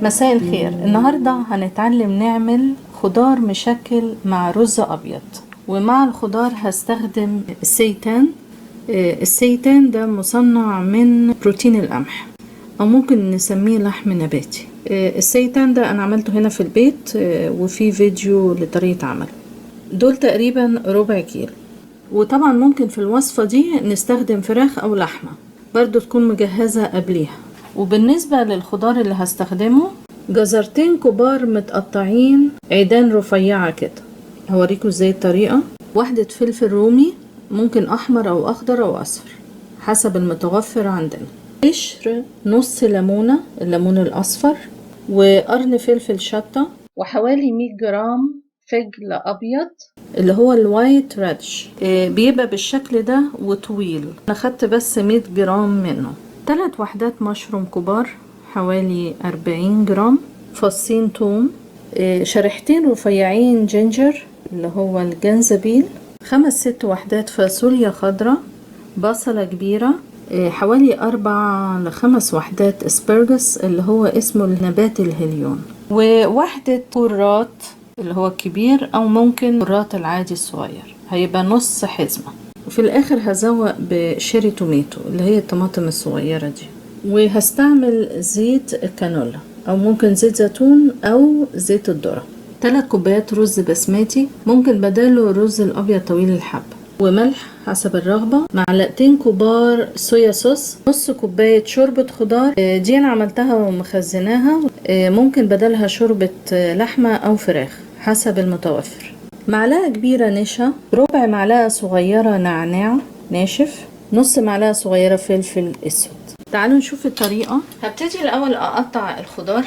مساء الخير. النهاردة هنتعلم نعمل خضار مشكل مع رز أبيض، ومع الخضار هستخدم السيتان. السيتان ده مصنع من بروتين القمح، أو ممكن نسميه لحم نباتي. السيتان ده أنا عملته هنا في البيت، وفي فيديو لطريقة عمله. دول تقريبا ربع كيلو، وطبعا ممكن في الوصفة دي نستخدم فراخ أو لحمة برضو تكون مجهزة قبليها. وبالنسبة للخضار اللي هستخدمه، جزرتين كبار متقطعين عيدان رفيعة كده، هوريكم ازاي الطريقة. واحدة فلفل رومي، ممكن احمر او اخضر او اصفر حسب المتوفر عندنا. قشر نص ليمونة، الليمون الاصفر، وقرن فلفل شطة، وحوالي 100 جرام فجل ابيض اللي هو الوايت رادش، بيبقى بالشكل ده وطويل. انا خدت بس 100 جرام منه. 3 وحدات مشروم كبار حوالي 40 جرام، فصين توم، شريحتين رفيعين جينجر اللي هو الجنزبيل، 5-6 وحدات فاصوليا خضراء، بصلة كبيرة، حوالي 4-5 وحدات اسبرجس اللي هو اسمه النبات الهليون، ووحدة كرات اللي هو الكبير، او ممكن كرات العادي الصغير، هيبقى نص حزمة. وفي الاخر هزوق بشيري توميتو اللي هي الطماطم الصغيرة دي. وهستعمل زيت الكانولا، او ممكن زيت زيتون او زيت الذرة. 3 كوبايات رز بسمتي، ممكن بداله الرز الابيض طويل الحب، وملح حسب الرغبة، معلقتين كبار صويا صوص، نص كوباية شوربة خضار، دي انا عملتها ومخزناها، ممكن بدلها شوربة لحمة او فراخ حسب المتوفر. معلقة كبيرة نشا، ربع معلقة صغيرة نعناع ناشف، نص معلقة صغيرة فلفل اسود. تعالوا نشوف الطريقة. هبتدي الاول اقطع الخضار.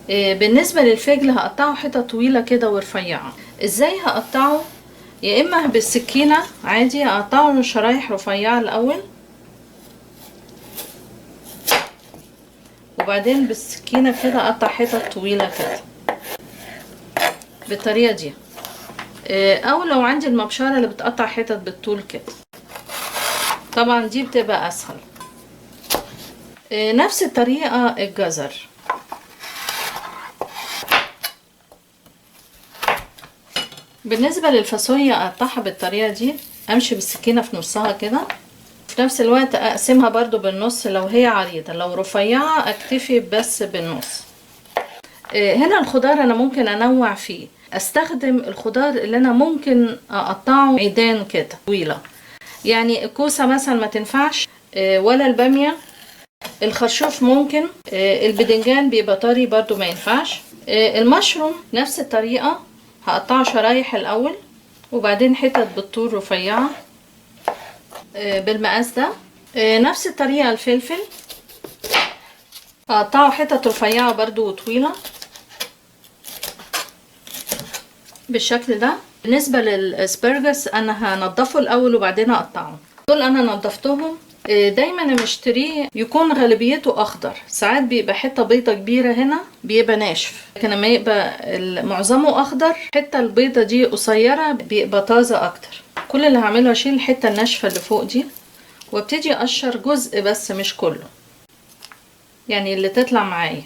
بالنسبة للفجل هقطعه حتة طويلة كده ورفيعة. ازاي هقطعه؟ يا اما بالسكينة عادي اقطعه شرايح رفيعة الاول، وبعدين بالسكينة كده اقطع حتة طويلة كده بالطريقة دي، او لو عندي المبشرة اللي بتقطع حتت بالطول كده، طبعا دي بتبقى اسهل. نفس الطريقة الجزر. بالنسبة للفاصوليا اقطعها بالطريقة دي، امشي بالسكينة في نصها كده، في نفس الوقت اقسمها برضو بالنص لو هي عريضة، لو رفيعة اكتفي بس بالنص. هنا الخضار انا ممكن انوع فيه، استخدم الخضار اللي انا ممكن اقطعه عيدان كده طويلة، يعني الكوسة مثلا ما تنفعش، ولا البامية، الخرشوف ممكن، البدنجان بيبقى طري برضو ما ينفعش. المشروم نفس الطريقة، هقطعه شرايح الاول وبعدين حتت بالطول رفيعة بالمقاس ده. نفس الطريقة الفلفل هقطعه حتت رفيعة برضو وطويلة بالشكل ده. بالنسبة للاسبرجس انا هنضفه الاول وبعدين اقطعه. دول انا نضفتهم. دايما مشتريه يكون غالبيته اخضر، ساعات بيبقى حته بيضه كبيره هنا بيبقى ناشف، لكن لما يبقى معظمه اخضر حته البيضه دي قصيره بيبقى طازه اكتر. كل اللي هعمله اشيل الحته الناشفه اللي فوق دي، وابتدي اقشر جزء بس مش كله، يعني اللي تطلع معايا.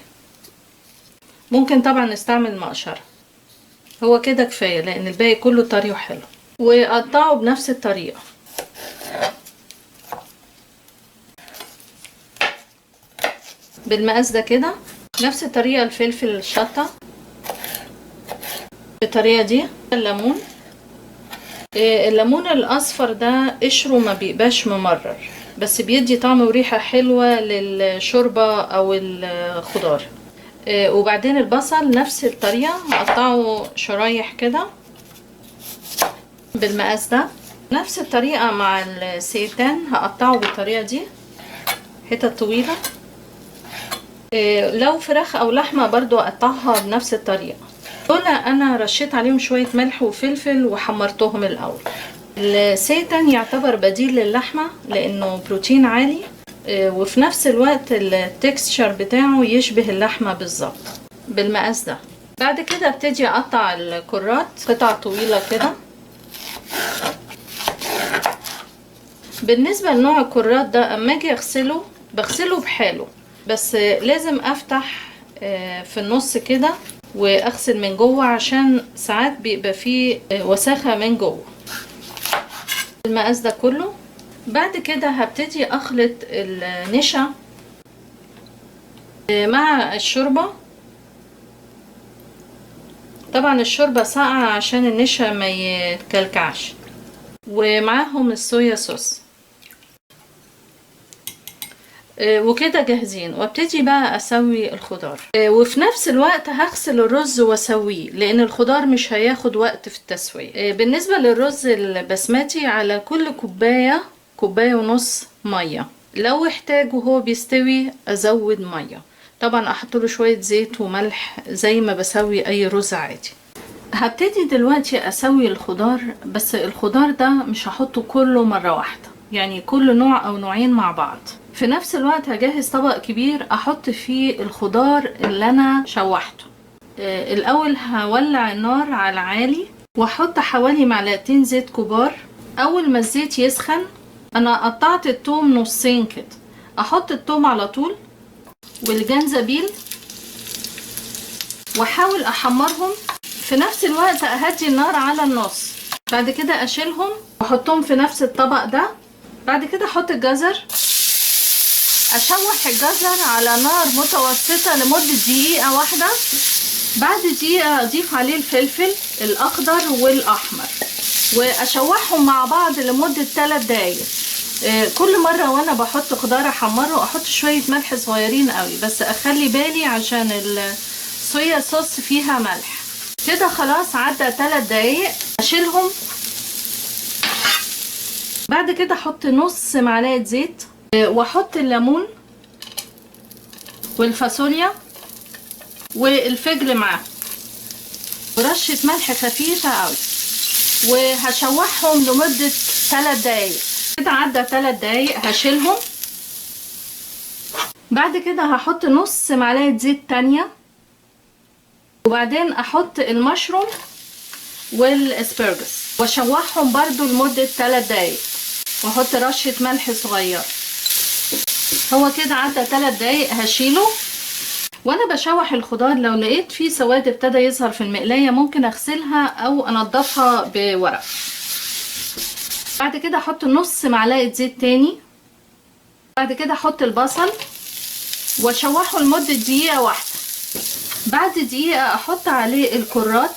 ممكن طبعا نستعمل مقشره، هو كده كفايه لان الباقي كله طري وحلو. واقطعه بنفس الطريقه، بالمقاس ده كده. نفس الطريقة الفلفل الشطة بالطريقة دي. الليمون، الليمون الاصفر ده قشره ما بيبقاش ممرر، بس بيدي طعم وريحة حلوة للشوربة او الخضار. وبعدين البصل نفس الطريقة، هقطعه شرايح كده بالمقاس ده. نفس الطريقة مع السيتان، هقطعه بالطريقة دي حتت طويلة. لو فراخ او لحمة برضو اقطعها بنفس الطريقة. دول انا رشيت عليهم شوية ملح وفلفل وحمرتهم الاول. السيتان يعتبر بديل للحمة لانه بروتين عالي، وفي نفس الوقت التكستشر بتاعه يشبه اللحمة بالظبط بالمقاس ده. بعد كده ابتدي اقطع الكرات قطع طويلة كده. بالنسبة لنوع الكرات ده اما اجي اغسله بغسله بحاله، بس لازم افتح في النص كده واغسل من جوه عشان ساعات بيبقى فيه وساخة من جوه. المقاس ده كله. بعد كده هبتدي اخلط النشا مع الشوربة. طبعا الشوربة ساقعة عشان النشا ما يتكلكعش، ومعاهم الصويا صوص. وكده جاهزين، وابتدي بقى اسوي الخضار. وفي نفس الوقت هغسل الرز واسويه لان الخضار مش هياخد وقت في التسوية. بالنسبة للرز البسمتي على كل كوباية ونص مية. لو احتاج وهو بيستوي ازود مية. طبعا احط له شوية زيت وملح زي ما بسوي اي رز عادي. هبتدي دلوقتي اسوي الخضار، بس الخضار ده مش هحطه كله مرة واحدة، يعني كل نوع او نوعين مع بعض. في نفس الوقت هجهز طبق كبير احط فيه الخضار اللي انا شوحته. الاول هولع النار على عالي واحط حوالي معلقتين زيت كبار. اول ما الزيت يسخن انا قطعت الثوم نصين كده، احط الثوم على طول والجنزبيل واحاول احمرهم. في نفس الوقت اهدي النار على النص. بعد كده اشيلهم واحطهم في نفس الطبق ده. بعد كده احط الجزر، اشوح الجزر على نار متوسطة لمدة دقيقة واحدة. بعد دقيقة اضيف عليه الفلفل الاخضر والاحمر واشوحهم مع بعض لمدة 3 دقايق. كل مرة وانا بحط خضار احمره احط شوية ملح صغيرين قوي، بس اخلي بالي عشان الصويا صوص فيها ملح. كده خلاص عدى 3 دقايق، اشيلهم. بعد كده احط نص معلقة زيت واحط الليمون والفاصوليا والفجل معاه ورشة ملح خفيفة قوي، وهشوحهم لمدة 3 دقايق. كده عدى 3 دقايق هشيلهم. بعد كده هحط نص معلقة زيت تانية، وبعدين احط المشروم والاسبرجس واشوحهم برضو لمدة 3 دقايق واحط رشة ملح صغير. هو كده عدى 3 دقايق هشيله. وانا بشوح الخضار لو لقيت فيه سواد ابتدى يظهر في المقلاية ممكن اغسلها او انضفها بورق. بعد كده احط نص معلقة زيت تاني. بعد كده احط البصل واشوحه لمدة دقيقة واحدة. بعد دقيقة احط عليه الكرات،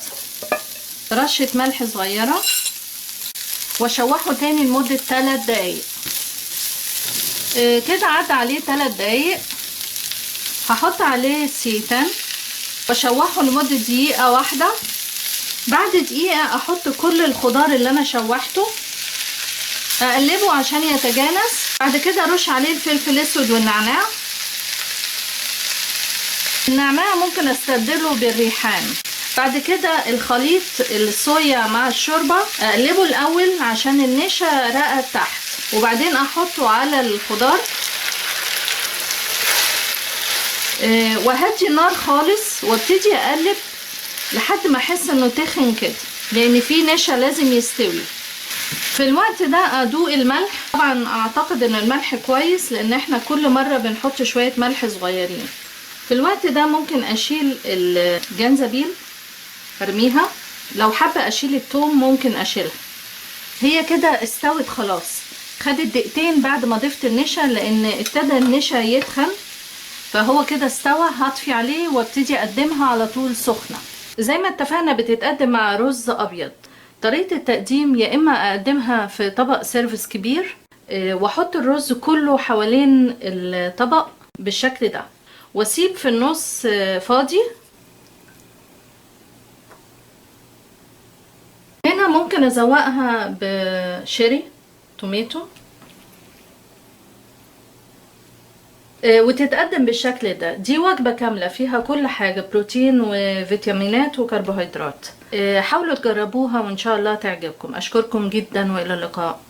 رشة ملح صغيرة، واشوحه تاني لمدة 3 دقايق. كده عدى عليه 3 دقايق. هحط عليه السيتان واشوحه لمدة دقيقة واحدة. بعد دقيقة احط كل الخضار اللي انا شوحته، اقلبه عشان يتجانس. بعد كده ارش عليه الفلفل الاسود والنعناع. النعناع ممكن استبدله بالريحان. بعد كده الخليط الصويا مع الشوربة اقلبه الاول عشان النشا رقت تحت، وبعدين احطه على الخضار وهدي النار خالص وابتدي اقلب لحد ما احس انه تخن كده، لان فيه نشا لازم يستوي. في الوقت ده ادوق الملح. طبعا اعتقد ان الملح كويس لان احنا كل مرة بنحط شوية ملح صغيرين. في الوقت ده ممكن اشيل الجنزبيل ارميها. لو حابة اشيل الثوم ممكن اشيلها. هي كده استوت خلاص. خدت دقيقتين بعد ما ضفت النشا لان ابتدى النشا يتخن، فهو كده استوى. هطفي عليه وابتدي اقدمها على طول سخنة. زي ما اتفقنا بتتقدم مع رز ابيض. طريقة التقديم يا اما اقدمها في طبق سيرفيس كبير واحط الرز كله حوالين الطبق بالشكل ده واسيب في النص فاضي. هنا ممكن ازوقها بشيري توميتو وتتقدم بالشكل ده. دي وجبة كاملة فيها كل حاجة، بروتين وفيتامينات وكربوهيدرات. حاولوا تجربوها وان شاء الله تعجبكم. اشكركم جدا والى اللقاء.